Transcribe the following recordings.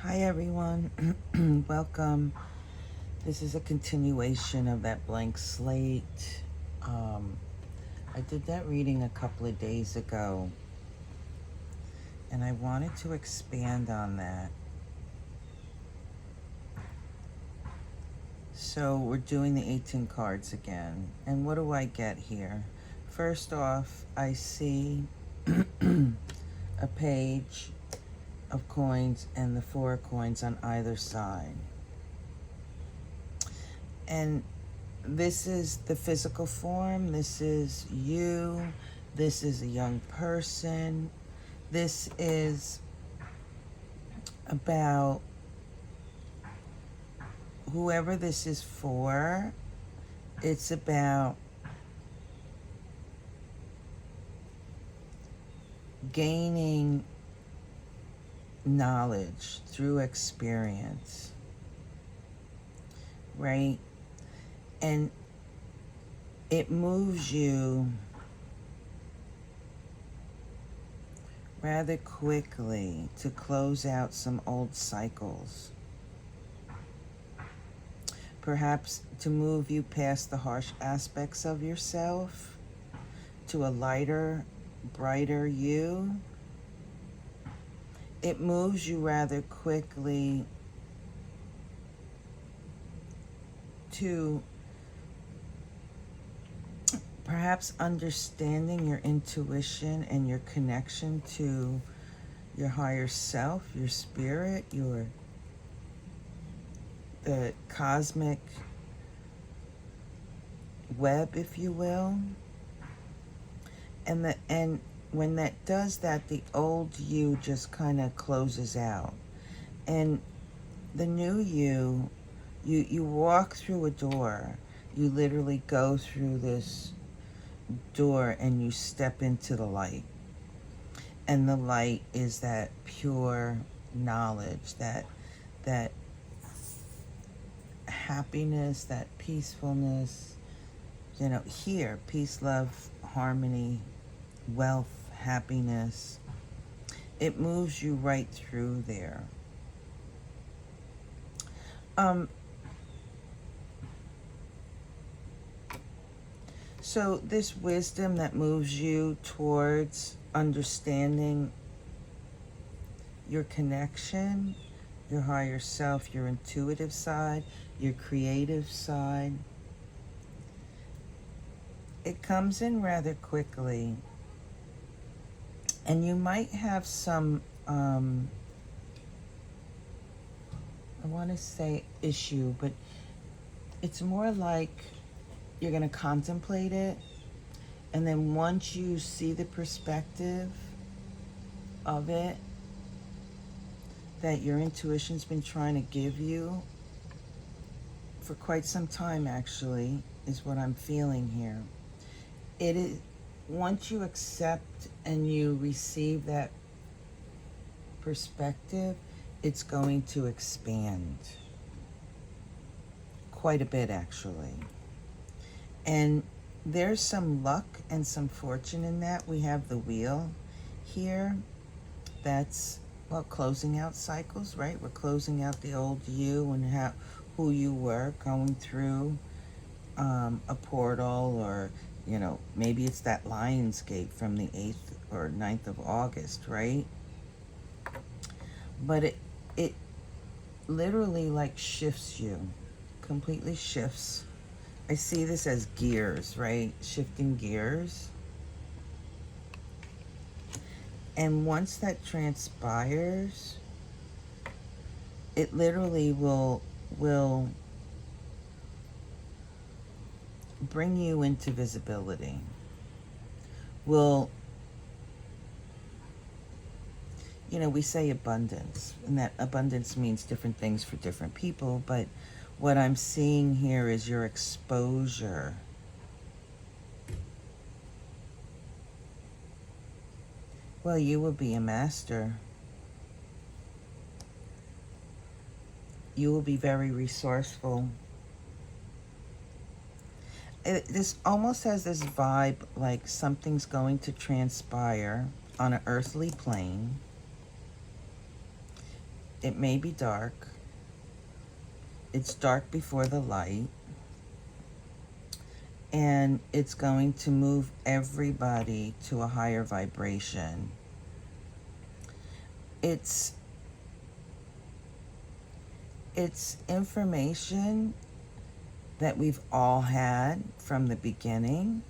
Hi everyone, welcome. This is a continuation of that blank slate. Um, I did that reading a couple of days ago, and I wanted to expand on that. So we're doing the 18 cards again, and what do I get here? First off, I see a page of coins and the 4 coins on either side. And this is the physical form. This is you. This is a young person. This is about whoever this is for. It's about gaining knowledge through experience, right? And it moves you rather quickly to close out some old cycles. Perhaps to move you past the harsh aspects of yourself to a lighter, brighter you. It moves you rather quickly to perhaps understanding your intuition and your connection to your higher self, your spirit, the cosmic web, if you will. And when that does that, the old you just kind of closes out. And the new you walk through a door. You literally go through this door and you step into the light. And the light is that pure knowledge, that happiness, that peacefulness, here, peace, love, harmony, wealth, happiness. It moves you right through there. So this wisdom that moves you towards understanding your connection, your higher self, your intuitive side, your creative side, it comes in rather quickly. And you might have some, I want to say issue, but it's more like you're going to contemplate it. And then once you see the perspective of it that your intuition's been trying to give you for quite some time, actually, is what I'm feeling here. It is, once you accept and you receive that perspective, it's going to expand quite a bit, actually. And there's some luck and some fortune in that. We have the wheel here. That's, well, closing out cycles, right? We're closing out the old you and who you were, going through a portal, or maybe it's that Lion's Gate from the 8th or 9th of August, right? But it literally like shifts you, completely shifts. I see this as gears, right? Shifting gears. And once that transpires, it literally will bring you into visibility. We say abundance, and that abundance means different things for different people, but what I'm seeing here is your exposure. Well, you will be a master. You will be very resourceful. This almost has this vibe like something's going to transpire on an earthly plane. It may be dark. It's dark before the light. And it's going to move everybody to a higher vibration. It's information that we've all had from the beginning,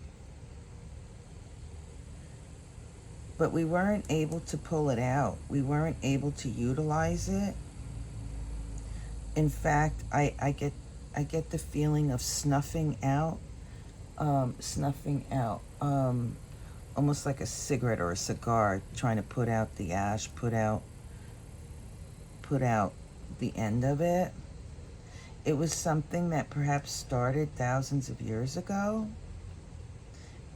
but we weren't able to pull it out. We weren't able to utilize it. In fact, I get the feeling of snuffing out, almost like a cigarette or a cigar, trying to put out the ash, put out the end of it. It was something that perhaps started thousands of years ago,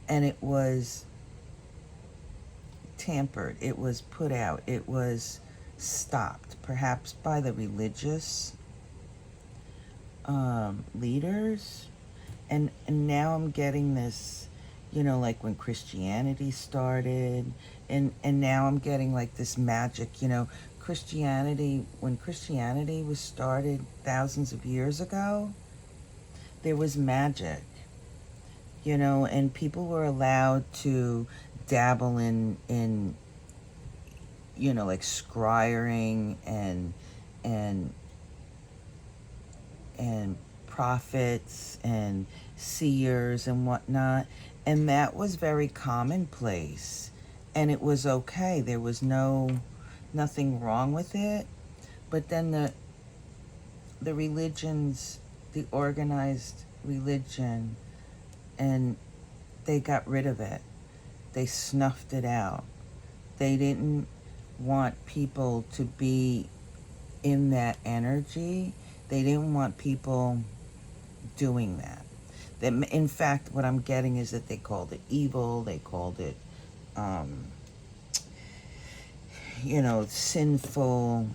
and it was tampered, it was put out, it was stopped, perhaps by the religious leaders. And now I'm getting this, like when Christianity started, and now I'm getting like this magic, when Christianity was started thousands of years ago, there was magic, and people were allowed to dabble in like scrying and prophets and seers and whatnot, and that was very commonplace, and it was okay. There was nothing wrong with it. But then the religions, the organized religion, and they got rid of it. They snuffed it out. They didn't want people to be in that energy. They didn't want people doing that. In fact, what I'm getting is that they called it evil. They called it, sinful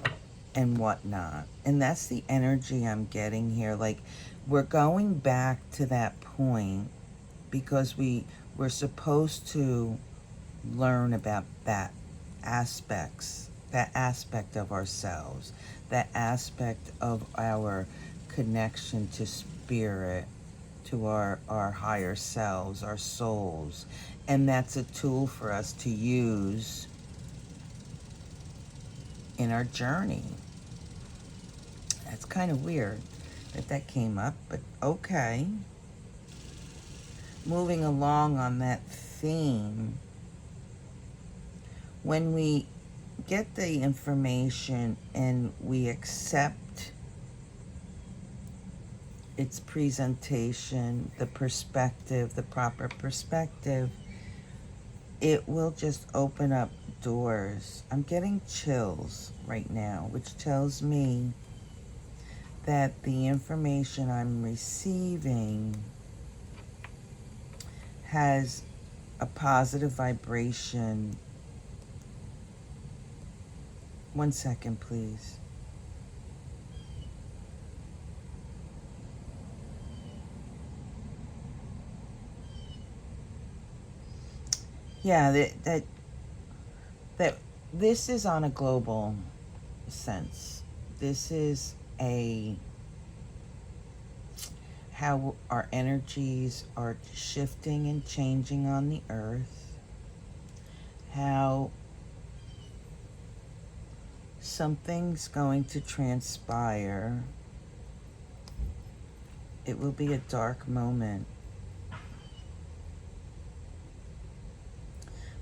and whatnot. And that's the energy I'm getting here. Like, we're going back to that point because we're supposed to learn about that aspect of ourselves, that aspect of our connection to spirit, to our higher selves, our souls. And that's a tool for us to use in our journey. That's kind of weird that came up, but okay. Moving along on that theme, when we get the information and we accept its presentation, the perspective, the proper perspective, it will just open up doors. I'm getting chills right now, which tells me that the information I'm receiving has a positive vibration. One second, please. Yeah, that this is on a global sense. This is how our energies are shifting and changing on the earth, how something's going to transpire. It will be a dark moment,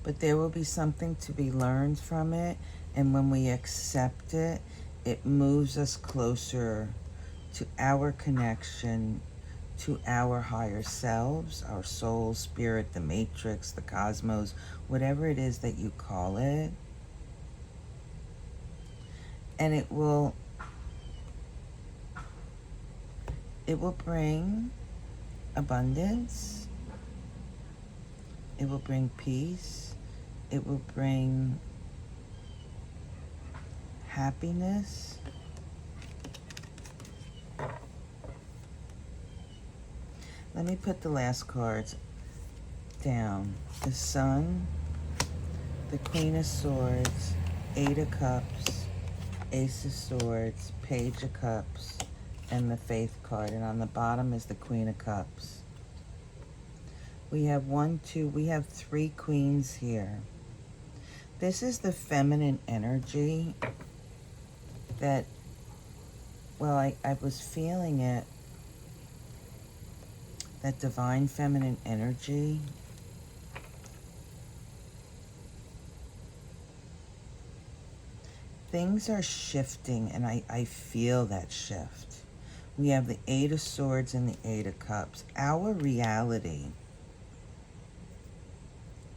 but there will be something to be learned from it, and when we accept it, it moves us closer to our connection to our higher selves, our soul, spirit, the matrix, the cosmos, whatever it is that you call it. And it will bring abundance. It will bring peace. It will bring happiness. Let me put the last cards down. The Sun, the Queen of Swords, Eight of Cups, Ace of Swords, Page of Cups, and the Faith card. And on the bottom is the Queen of Cups. We have we have 3 queens here. This is the feminine energy that, well, I was feeling it. That divine feminine energy. Things are shifting, and I feel that shift. We have the 8 of Swords and the 8 of Cups. Our reality,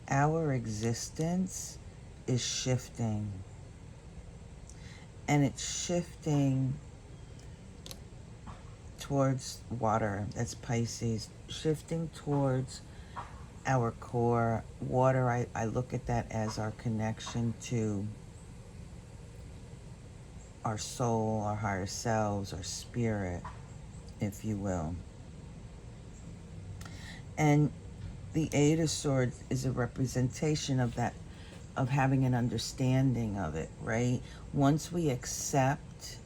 our existence is shifting. And it's shifting towards water. That's Pisces. Shifting towards our core. Water, I look at that as our connection to our soul, our higher selves, our spirit, if you will. And the 8 of Swords is a representation of that, of having an understanding of it, right? Once we accept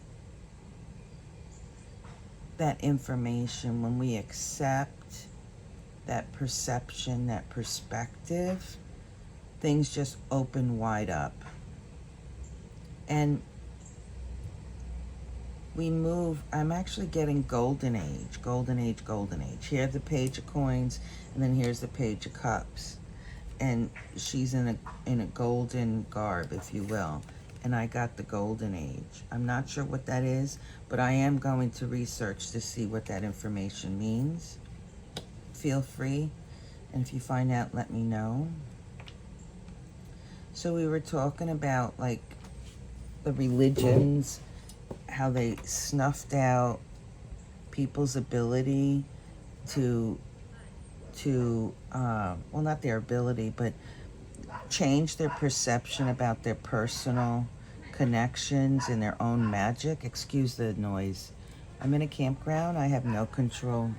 that information, when we accept that perception, that perspective, things just open wide up. And we move, I'm actually getting golden age, golden age, golden age. Here's the Page of Coins, and then here's the Page of Cups. And she's in a golden garb, if you will. And I got the golden age. I'm not sure what that is, but I am going to research to see what that information means. Feel free, and if you find out, let me know. So we were talking about, like, the religions, how they snuffed out people's ability to well, not their ability, but change their perception about their personal connections and their own magic. Excuse the noise. I'm in a campground. I have no control.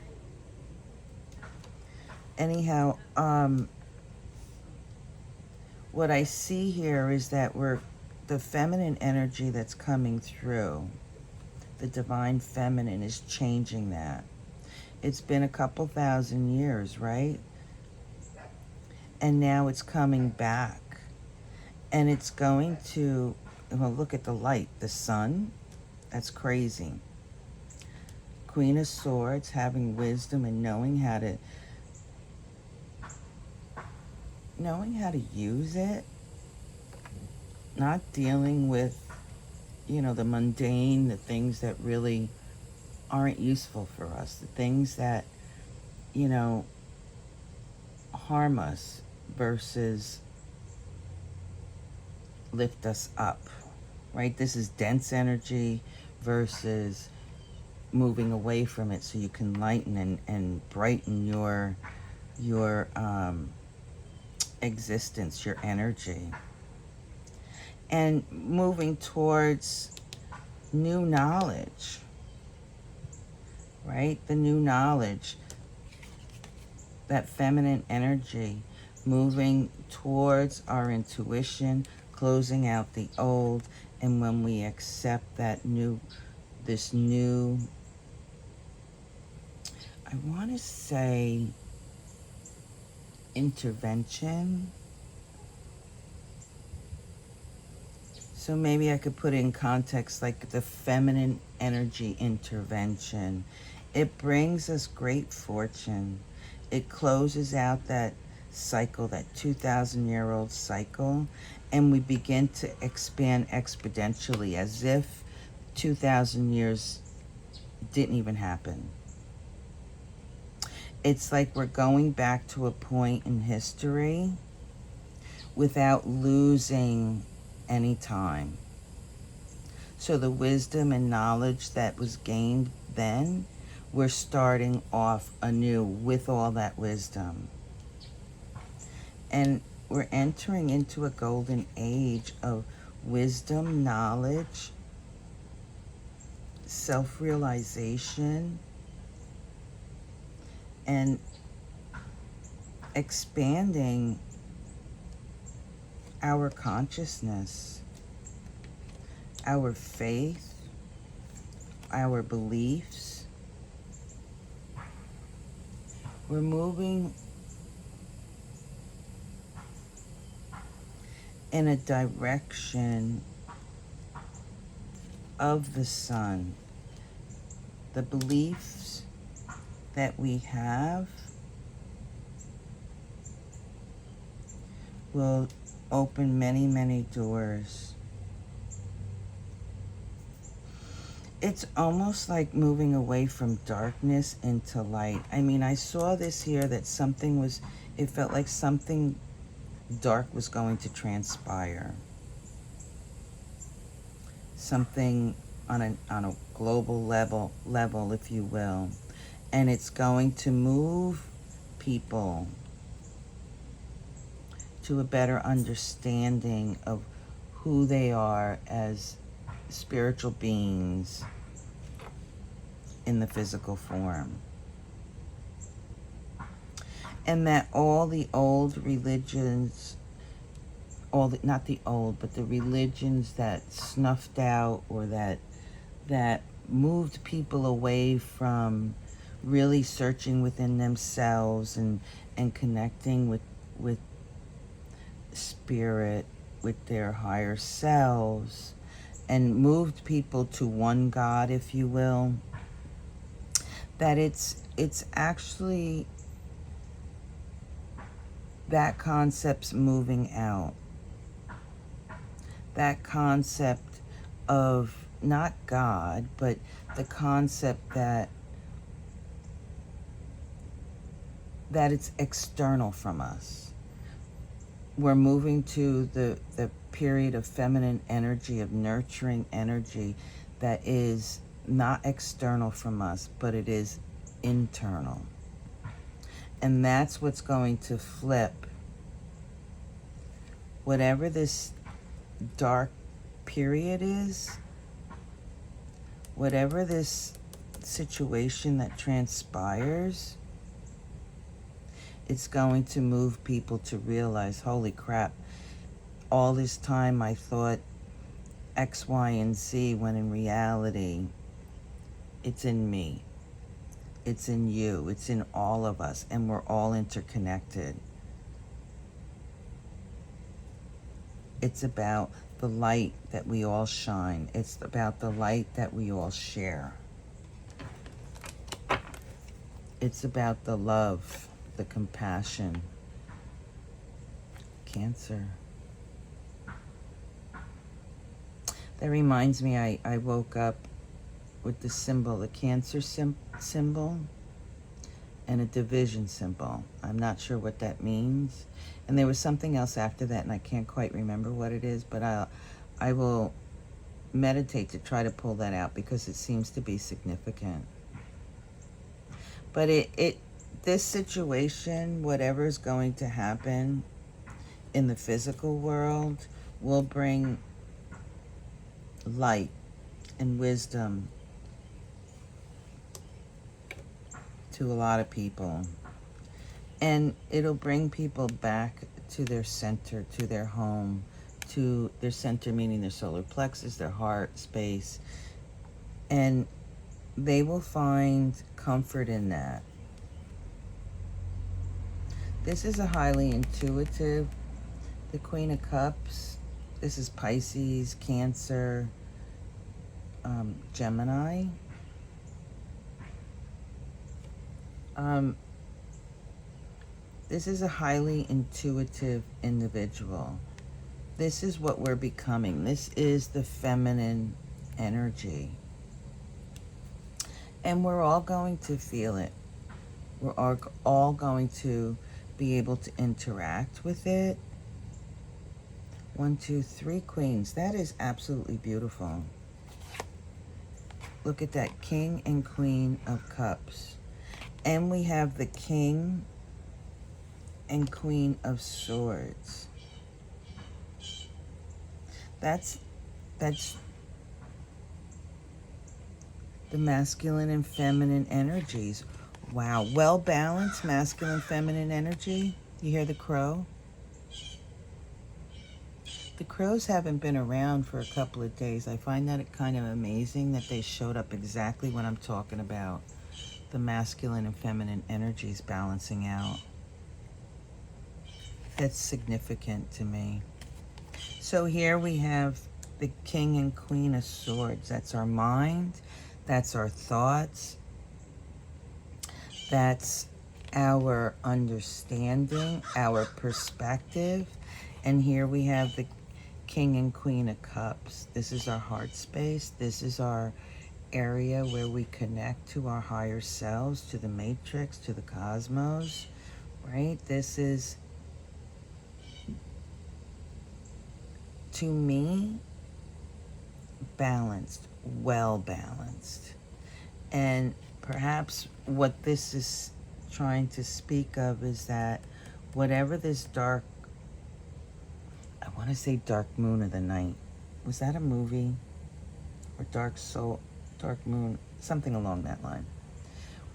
Anyhow, what I see here is that the feminine energy that's coming through, the divine feminine, is changing that. It's been a couple thousand years, right? And now it's coming back. And it's going to, well, look at the light, the sun. That's crazy. Queen of Swords, having wisdom and knowing how to use it. Not dealing with, the mundane, the things that really aren't useful for us, the things that, harm us versus lift us up, right? This is dense energy versus moving away from it so you can lighten and brighten your existence, your energy. And moving towards new knowledge, right? The new knowledge, that feminine energy, moving towards our intuition, closing out the old. And when we accept that this new, I want to say, intervention. So maybe I could put it in context like the feminine energy intervention. It brings us great fortune. It closes out that cycle, that 2,000-year-old cycle, and we begin to expand exponentially as if 2,000 years didn't even happen. It's like we're going back to a point in history without losing any time. So the wisdom and knowledge that was gained then, we're starting off anew with all that wisdom. And we're entering into a golden age of wisdom, knowledge, self-realization, and expanding our consciousness, our faith, our beliefs. We're moving in a direction of the sun. The beliefs that we have will open many, many doors. It's almost like moving away from darkness into light. I mean, I saw this here that something was, it felt like something dark was going to transpire. Something on a global level, if you will. And it's going to move people to a better understanding of who they are as spiritual beings in the physical form. And that all the old religions, not the old, but the religions that snuffed out or that moved people away from really searching within themselves and connecting with spirit, with their higher selves, and moved people to one God, if you will, that it's actually that concept's moving out. That concept of not God, but the concept that it's external from us. We're moving to the period of feminine energy, of nurturing energy that is not external from us, but it is internal. And that's what's going to flip whatever this dark period is, whatever this situation that transpires. It's going to move people to realize, holy crap, all this time I thought X, Y, and Z, when in reality, it's in me. It's in you. It's in all of us. And we're all interconnected. It's about the light that we all shine. It's about the light that we all share. It's about the love, the compassion. Cancer. That reminds me, I woke up with the symbol, the Cancer symbol, and a division symbol. I'm not sure what that means. And there was something else after that, and I can't quite remember what it is, but I will meditate to try to pull that out because it seems to be significant. But this situation, whatever is going to happen in the physical world, will bring light and wisdom to a lot of people. And it'll bring people back to their center, to their home, to their center, meaning their solar plexus, their heart space. And they will find comfort in that. This is a highly intuitive, the Queen of Cups. This is Pisces, Cancer, Gemini. This is a highly intuitive individual. This is what we're becoming. This is the feminine energy. And we're all going to feel it. We're all going to be able to interact with it. 1, 2, 3 queens. That is absolutely beautiful. Look at that, King and Queen of Cups. And we have the King and Queen of Swords. That's the masculine and feminine energies. Wow, well-balanced masculine, feminine energy. You hear the crow? The crows haven't been around for a couple of days. I find that kind of amazing that they showed up exactly when I'm talking about the masculine and feminine energies balancing out. That's significant to me. So here we have the King and Queen of Swords. That's our mind. That's our thoughts. That's our understanding, our perspective. And here we have the King and Queen of Cups. This is our heart space. This is our area where we connect to our higher selves, to the matrix, to the cosmos, right? This is, to me, balanced, well balanced. And perhaps what this is trying to speak of is that whatever this dark, I want to say Dark Moon of the Night. Was that a movie? Or Dark Soul, Dark Moon, something along that line.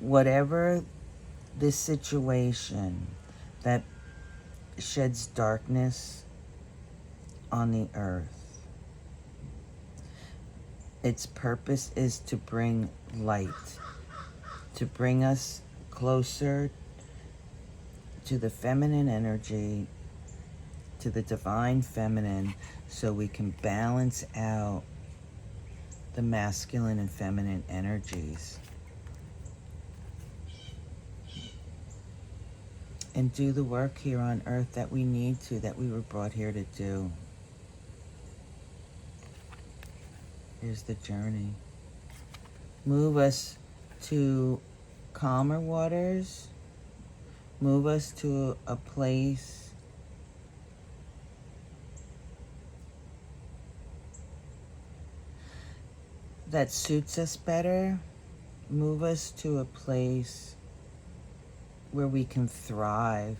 Whatever this situation that sheds darkness on the earth, its purpose is to bring light, to bring us closer to the feminine energy, to the divine feminine, so we can balance out the masculine and feminine energies and do the work here on earth that we need to, that we were brought here to do. Here's the journey. Move us to calmer waters. Move us to a place that suits us better. Move us to a place where we can thrive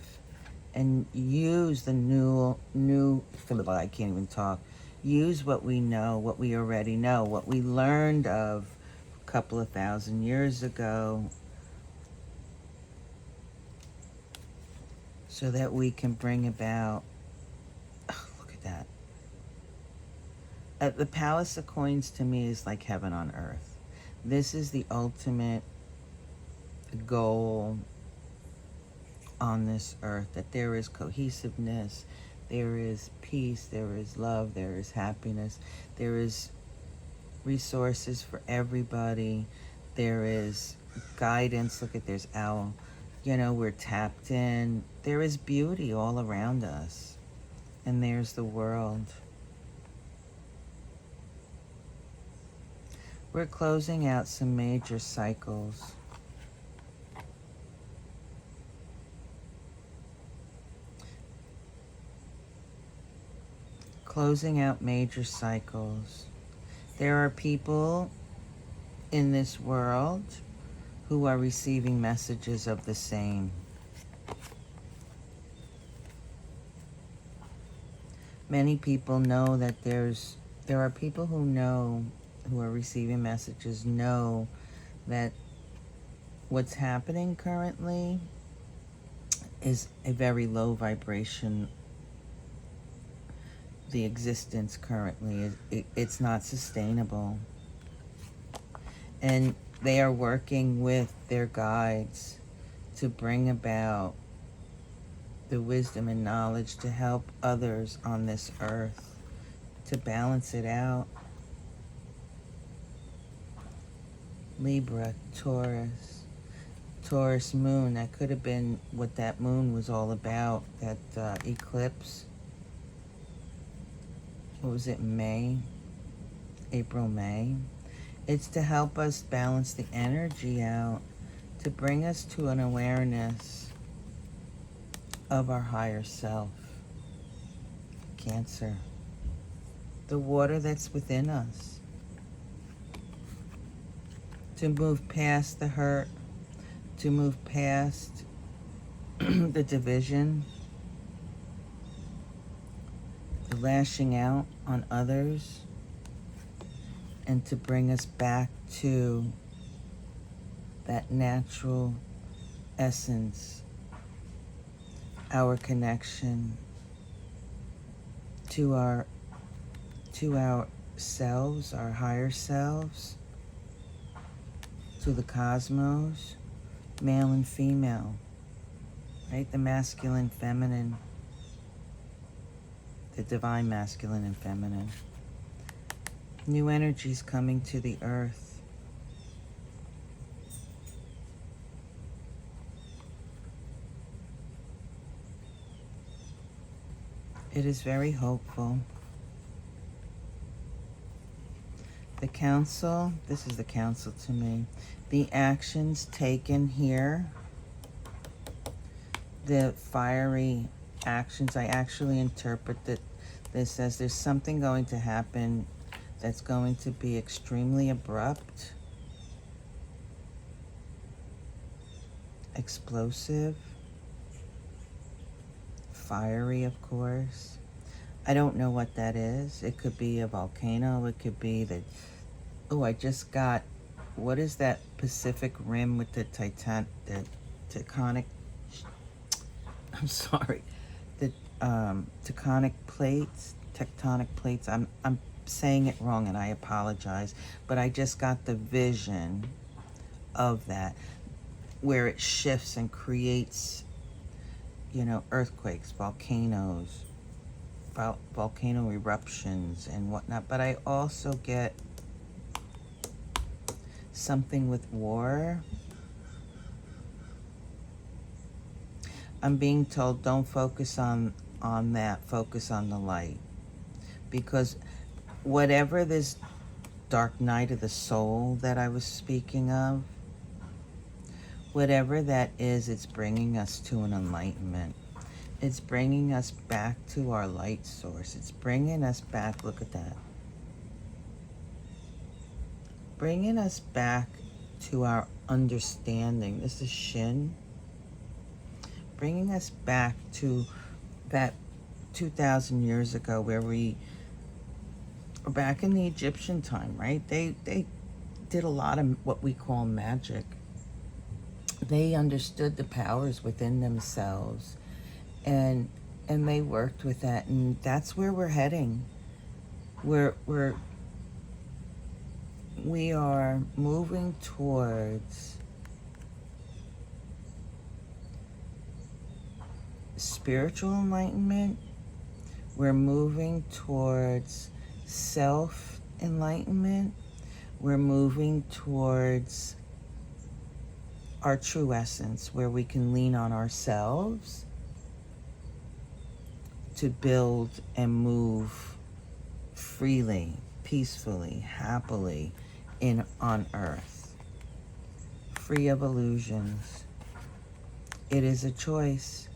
and use the new, I can't even talk. Use what we know, what we already know, what we learned of a couple of thousand years ago, so that we can bring about, oh, look at that. The Palace of Coins to me is like heaven on earth. This is the ultimate goal on this earth, that there is cohesiveness, there is peace, there is love, there is happiness, there is resources for everybody, there is guidance. Look at, there's owl. You know, we're tapped in. There is beauty all around us. And there's the world. We're closing out some major cycles. Closing out major cycles. There are people in this world who are receiving messages of the same. Many people know that there are people who know, who are receiving messages, know that what's happening currently is a very low vibration. The existence currently, it's not sustainable. And they are working with their guides to bring about the wisdom and knowledge to help others on this earth to balance it out. Libra, Taurus, Taurus moon. That could have been what that moon was all about, that eclipse. What was it, May? April, May. It's to help us balance the energy out, to bring us to an awareness of our higher self. Cancer. The water that's within us. To move past the hurt, to move past the division, the lashing out on others, and to bring us back to that natural essence, our connection to our to ourselves, our higher selves, to the cosmos, male and female, right? The masculine, feminine, the divine masculine and feminine. New energies coming to the earth. It is very hopeful. The council, this is the council to me. The actions taken here, the fiery actions, I actually interpret this as there's something going to happen that's going to be extremely abrupt, explosive, fiery, of course. I don't know what that is. It could be a volcano. It could be the... Oh, I just got... What is that Pacific Rim with the tectonic... I'm sorry. The tectonic plates. I'm saying it wrong and I apologize. But I just got the vision of that, where it shifts and creates, you know, earthquakes, volcanoes, volcano eruptions and whatnot. But I also get something with war. I'm being told don't focus on that, focus on the light. Because whatever this dark night of the soul that I was speaking of, whatever that is, it's bringing us to an enlightenment. It's bringing us back to our light source. It's bringing us back, look at that. Bringing us back to our understanding. This is Shin. Bringing us back to that 2,000 years ago where we were back in the Egyptian time, right? They did a lot of what we call magic. They understood the powers within themselves, and they worked with that, and that's where we're heading. We are moving towards spiritual enlightenment. We're moving towards self-enlightenment. We're moving towards our true essence, where we can lean on ourselves to build and move freely, peacefully, happily on earth, free of illusions. It is a choice.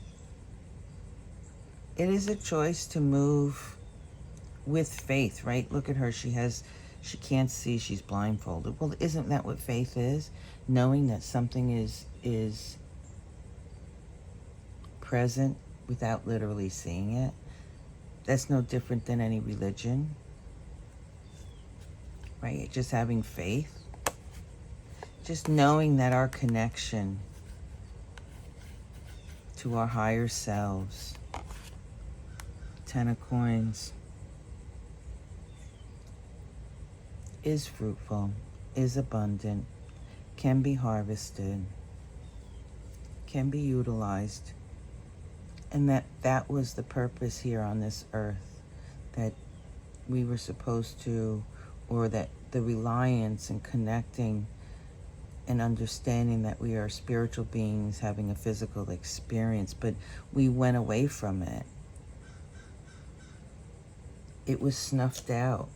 It is a choice to move with faith, right? Look at her. She can't see. She's blindfolded. Well, isn't that what faith is? Knowing that something is present without literally seeing it. That's no different than any religion, right? Just having faith. Just knowing that our connection to our higher selves, 10 of coins, is fruitful, is abundant, can be harvested, can be utilized, and that was the purpose here on this earth, that we were supposed to, or that the reliance and connecting and understanding that we are spiritual beings having a physical experience, but we went away from it. It was snuffed out.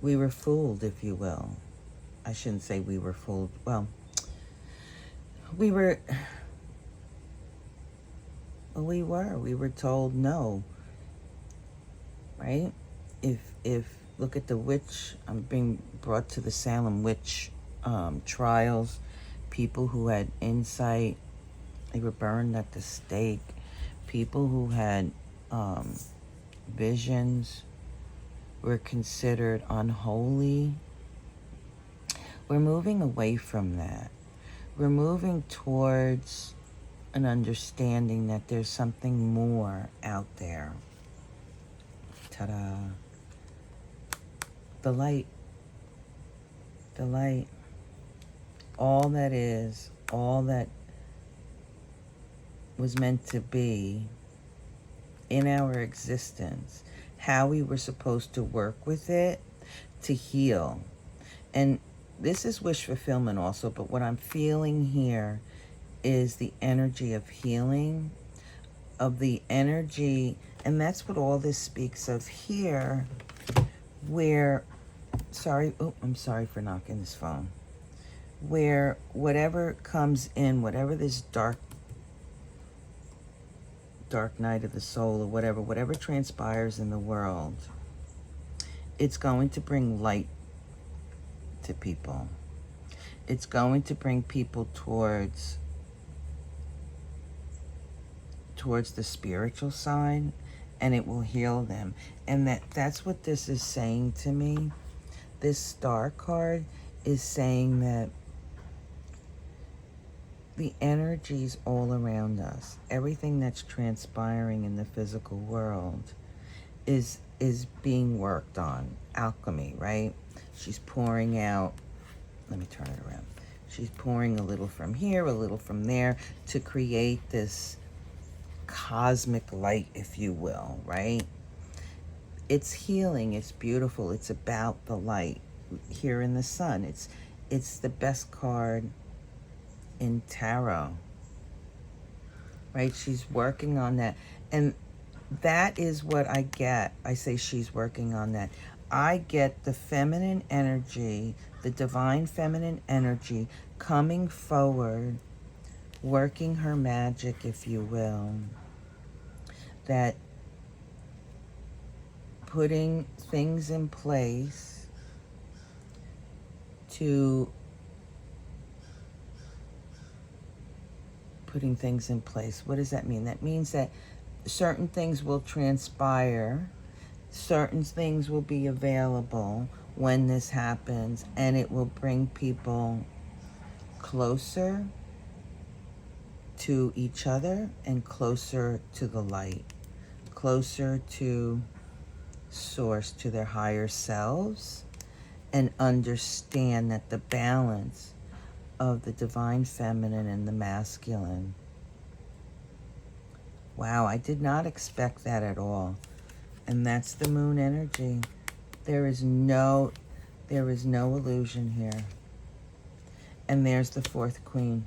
We were fooled, if you will. I shouldn't say we were fooled. Well, we were told no, right? If look at the witch, I'm being brought to the Salem witch trials, people who had insight, they were burned at the stake. People who had visions were considered unholy. We're moving away from that. We're moving towards an understanding that there's something more out there. Ta-da. The light. The light. All that is, all that was meant to be in our existence, how we were supposed to work with it to heal. And this is wish fulfillment also, but what I'm feeling here is the energy of healing, of the energy, and that's what all this speaks of here, where, sorry, oh, I'm sorry for knocking this phone, where whatever comes in, whatever this dark night of the soul, or whatever transpires in the world, it's going to bring light to people. It's going to bring people towards the spiritual side, and it will heal them. And that's what this is saying to me. This star card is saying that the energies all around us, everything that's transpiring in the physical world is being worked on. Alchemy, right? She's pouring out, let me turn it around. She's pouring a little from here, a little from there to create this cosmic light, if you will, right? It's healing, it's beautiful, it's about the light. Here in the sun, it's the best card in tarot, right? She's working on that, and that is what I get. I say she's working on that. I get the feminine energy, the divine feminine energy coming forward, working her magic, if you will, that putting things in place to putting things in place. What does that mean? That means that certain things will transpire, certain things will be available when this happens, and it will bring people closer to each other and closer to the light, closer to source, to their higher selves, and understand that the balance of the divine feminine and the masculine. Wow, I did not expect that at all. And that's the moon energy. There is no illusion here. And there's the fourth queen.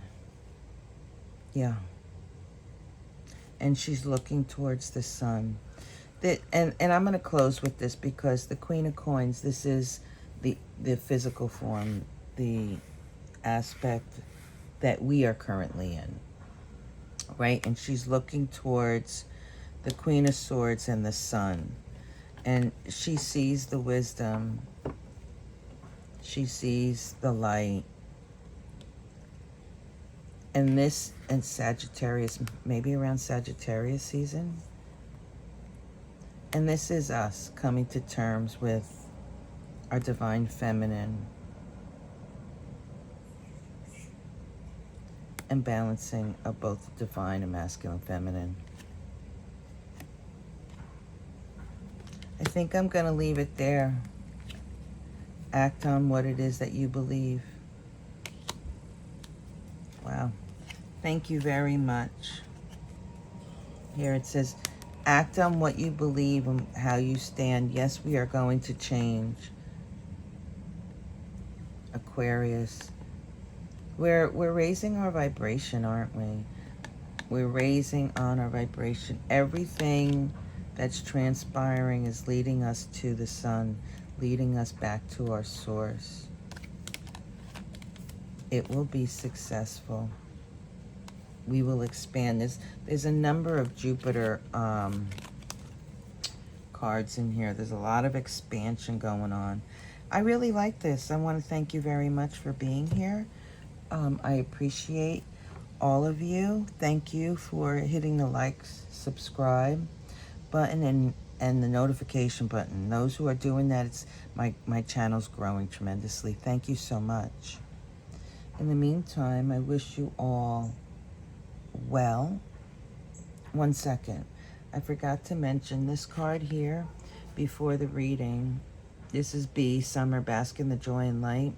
Yeah. And she's looking towards the sun. And I'm going to close with this, because the Queen of Coins, this is the physical form, the aspect that we are currently in, right? And she's looking towards the Queen of Swords and the sun, and she sees the wisdom, she sees the light, and this, and Sagittarius, maybe around Sagittarius season, and this is us coming to terms with our divine feminine and balancing of both divine and masculine feminine. I think I'm going to leave it there. Act on what it is that you believe. Wow. Thank you very much. Here it says, act on what you believe and how you stand. Yes, we are going to change. Aquarius. We're raising our vibration, aren't we? We're raising on our vibration. Everything that's transpiring is leading us to the sun, leading us back to our source. It will be successful. We will expand. There's a number of Jupiter cards in here. There's a lot of expansion going on. I really like this. I want to thank you very much for being here. I appreciate all of you. Thank you for hitting the like, subscribe button, and the notification button. Those who are doing that, it's my channel's growing tremendously. Thank you so much. In the meantime, I wish you all well. One second. I forgot to mention this card here, before the reading. This is B, Summer, Bask in the Joy and Light.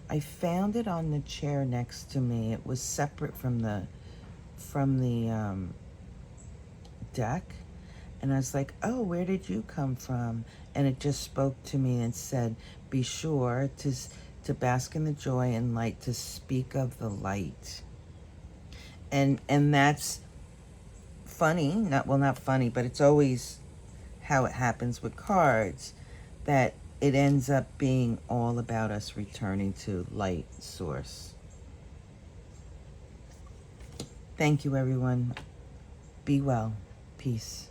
I found it on the chair next to me. It was separate from the deck. And I was like, oh, where did you come from? And it just spoke to me and said, be sure to bask in the joy and light, to speak of the light. And that's funny, not funny, but it's always how it happens with cards, that it ends up being all about us returning to light source. Thank you, everyone. Be well. Peace.